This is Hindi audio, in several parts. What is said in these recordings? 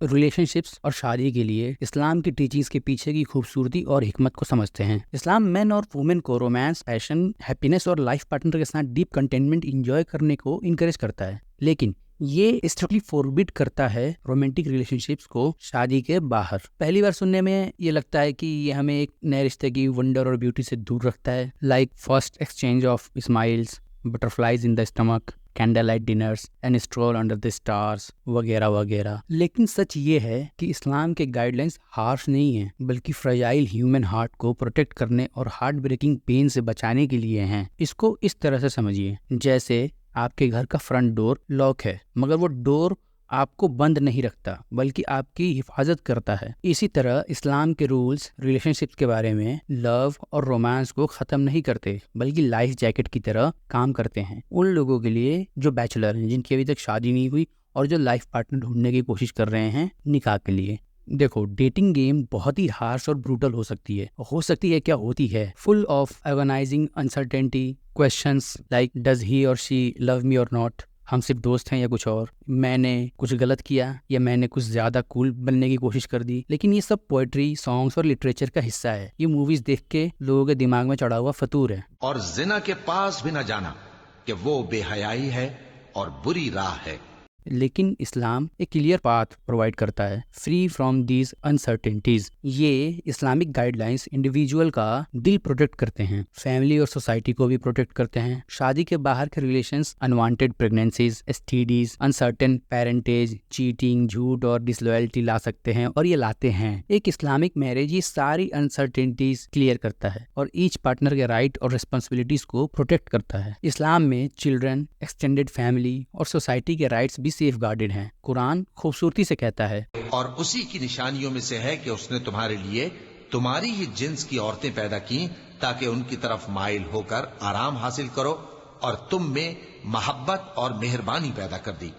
रिलेशनशिप्स और शादी के लिए इस्लाम की टीचिंग्स के पीछे की खूबसूरती और हिकमत को समझते हैं। इस्लाम मेन और वुमेन को रोमांस, पैशन, हैप्पीनेस और लाइफ पार्टनर के साथ डीप कंटेनमेंट एंजॉय करने को इनकरेज करता है, लेकिन ये स्ट्रिक्टली फोरबिड करता है रोमांटिक रिलेशनशिप्स को शादी के बाहर। पहली बार सुनने में ये लगता है कि ये हमें एक नए रिश्ते की वंडर और ब्यूटी से दूर रखता है, like first exchange of smiles, butterflies in the stomach, candle light dinners and stroll under the stars वगैरह वगैरह। लेकिन सच ये है कि इस्लाम के गाइडलाइंस हार्श नहीं है, बल्कि फ्रेजाइल ह्यूमन हार्ट को प्रोटेक्ट करने और हार्ट ब्रेकिंग पेन से बचाने के लिए हैं। इसको इस तरह से समझिए, जैसे आपके घर का फ्रंट डोर लॉक है, मगर वो डोर आपको बंद नहीं रखता बल्कि आपकी हिफाजत करता है। इसी तरह इस्लाम के रूल्स रिलेशनशिप्स के बारे में लव और रोमांस को ख़त्म नहीं करते, बल्कि लाइफ जैकेट की तरह काम करते हैं उन लोगों के लिए जो बैचलर हैं, जिनकी अभी तक शादी नहीं हुई और जो लाइफ पार्टनर ढूंढने की कोशिश कर रहे हैं निकाह के लिए। देखो, डेटिंग गेम बहुत ही हार्श और ब्रूटल हो सकती है क्या होती है, full of agonising uncertainty, questions like does he और शी लव मी और नॉट, हम सिर्फ दोस्त हैं या कुछ और, मैंने कुछ गलत किया या मैंने कुछ ज्यादा कूल बनने की कोशिश कर दी। लेकिन ये सब पोएट्री, सॉन्ग्स और लिटरेचर का हिस्सा है। ये मूवीज देख के लोगों के दिमाग में चढ़ा हुआ फतूर है। और जिना के पास भी न जाना कि वो बेहयाई है और बुरी राह है। लेकिन इस्लाम एक क्लियर पाथ प्रोवाइड करता है, फ्री फ्रॉम दीज अनसर्टेनिटीज। ये इस्लामिक गाइडलाइंस इंडिविजुअल का दिल प्रोटेक्ट करते हैं, फैमिली और सोसाइटी को भी प्रोटेक्ट करते हैं। शादी के बाहर के relations, unwanted pregnancies, STDs, uncertain parentage, cheating, झूठ और डिसलॉयल्टी ला सकते हैं, और ये लाते हैं। एक इस्लामिक मैरिज ये सारी अनसर्टेनिटीज क्लियर करता है और ईच पार्टनर के राइट और रिस्पॉन्सिबिलिटीज को प्रोटेक्ट करता है। इस्लाम में चिल्ड्रन, एक्सटेंडेड फैमिली और सोसाइटी के राइट्स भी सेफ गार्डेड हैं। कुरान खूबसूरती से कहता है, और उसी की निशानियों में से है कि उसने तुम्हारे लिए तुम्हारी ही जिन्स की औरतें पैदा की ताकि उनकी तरफ माइल होकर आराम हासिल करो, और तुम में मोहब्बत और मेहरबानी पैदा कर दी।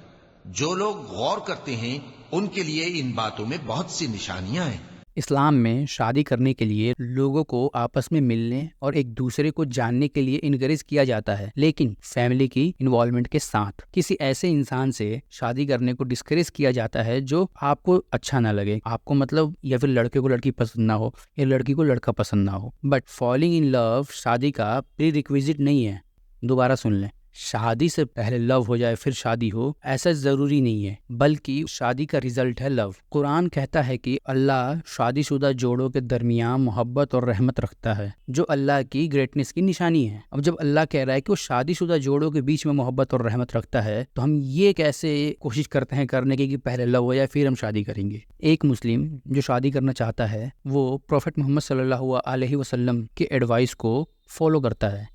जो लोग गौर करते हैं उनके लिए इन बातों में बहुत सी निशानियां हैं। इस्लाम में शादी करने के लिए लोगों को आपस में मिलने और एक दूसरे को जानने के लिए इनकरेज किया जाता है, लेकिन फैमिली की इन्वॉल्वमेंट के साथ। किसी ऐसे इंसान से शादी करने को डिस्करेज किया जाता है जो आपको अच्छा ना लगे, आपको मतलब, या फिर लड़के को लड़की पसंद ना हो या लड़की को लड़का पसंद ना हो। बट फॉलिंग इन लव शादी का प्री रिक्विजिट नहीं है। दोबारा सुन लें, शादी से पहले लव हो जाए फिर शादी हो, ऐसा जरूरी नहीं है, बल्कि शादी का रिजल्ट है लव। कुरान कहता है कि अल्लाह शादीशुदा जोड़ों के दरमियान मोहब्बत और रहमत रखता है, जो अल्लाह की ग्रेटनेस की निशानी है। अब जब अल्लाह कह रहा है कि वो शादीशुदा जोड़ों के बीच में मोहब्बत और रहमत रखता है, तो हम ये कैसे कोशिश करते हैं करने की कि पहले लव हो जाए फिर हम शादी करेंगे। एक मुस्लिम जो शादी करना चाहता है वो प्रोफेट मोहम्मद सल्लल्लाहु अलैहि वसल्लम के एडवाइस को फॉलो करता है,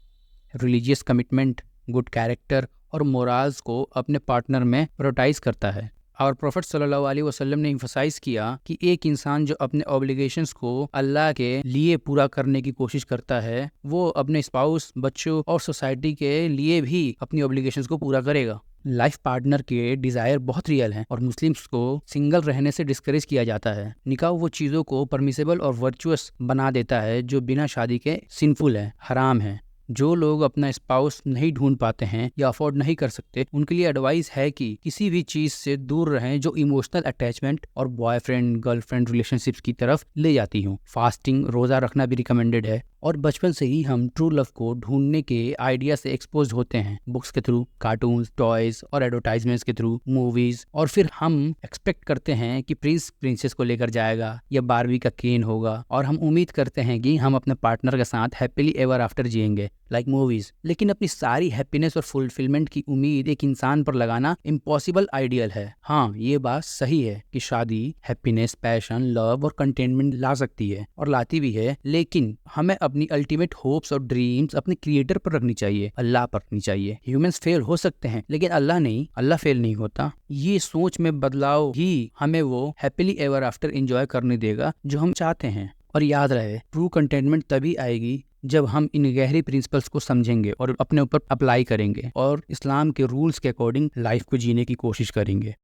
रिलीजियस कमिटमेंट, गुड कैरेक्टर और मोराल्स को अपने पार्टनर में प्रायोरिटाइज करता है। और प्रोफेट सल्लल्लाहु अलैहि वसल्लम ने एम्फसाइज किया कि एक इंसान जो अपने ऑब्लिगेशंस को अल्लाह के लिए पूरा करने की कोशिश करता है, वो अपने स्पाउस, बच्चों और सोसाइटी के लिए भी अपनी ऑब्लिगेशंस को पूरा करेगा। लाइफ पार्टनर के डिजायर बहुत रियल हैं और मुस्लिम्स को सिंगल रहने से डिस्करेज किया जाता है। निकाह वो चीज़ों को परमिसेबल और वर्चुअस बना देता है जो बिना शादी के सिंफुल है, हराम है। जो लोग अपना स्पाउस नहीं ढूंढ पाते हैं या अफोर्ड नहीं कर सकते, उनके लिए एडवाइस है कि किसी भी चीज से दूर रहें जो इमोशनल अटैचमेंट और बॉयफ्रेंड गर्लफ्रेंड रिलेशनशिप्स की तरफ ले जाती हूँ। फास्टिंग, रोजा रखना भी रिकमेंडेड है, और बचपन से ही हम ट्रू लव को ढूंढने के आइडिया से एक्सपोज होते हैं, बुक्स के थ्रू, कार्टून्स, टॉयज और एडवर्टाइजमेंट्स के थ्रू, मूवीज। और फिर हम एक्सपेक्ट करते हैं कि प्रिंस प्रिंसेस को लेकर जाएगा या बारबी का केन होगा, और हम उम्मीद करते हैं कि हम अपने पार्टनर के साथ हैप्पीली एवर आफ्टर जिएंगे लाइक मूवीज। लेकिन अपनी सारी हैप्पीनेस और फुलफिलमेंट की उम्मीद एक इंसान पर लगाना इम्पॉसिबल आइडियल है। हाँ, ये बात सही है कि शादी हैप्पीनेस, पैशन, लव और कंटेनमेंट ला सकती है और लाती भी है, लेकिन हमें अपनी अल्टीमेट होप्स और ड्रीम्स अपने क्रिएटर पर रखनी चाहिए, अल्लाह पर रखनी चाहिए। ह्यूमंस फेल हो सकते हैं लेकिन अल्लाह नहीं, अल्लाह फेल नहीं होता। ये सोच में बदलाव ही हमें वो हैप्पीली एवर आफ्टर एंजॉय करने देगा जो हम चाहते हैं। और याद रहे, ट्रू कंटेनमेंट तभी आएगी जब हम इन गहरे प्रिंसिपल्स को समझेंगे और अपने ऊपर अप्लाई करेंगे और इस्लाम के रूल्स के अकॉर्डिंग लाइफ को जीने की कोशिश करेंगे।